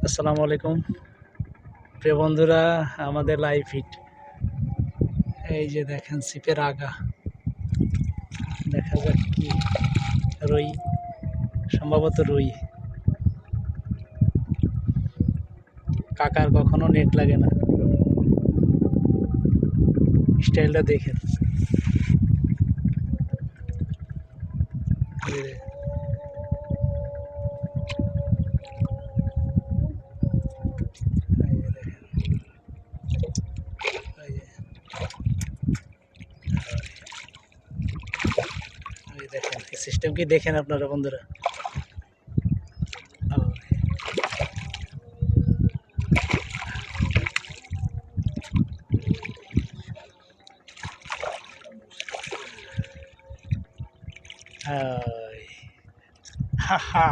আসসালামু আলাইকুম প্রিয় বন্ধুরা, আমাদের লাইভ ফিট। এই যে দেখেন ছিপের আগা, দেখা যাক কি রুই, সম্ভবত রুই। কাকার কখনো নেট লাগে না, স্টাইলটা দেখেন। দেখেন সিস্টেম কি দেখেন আপনারা বন্ধুরা। হা হা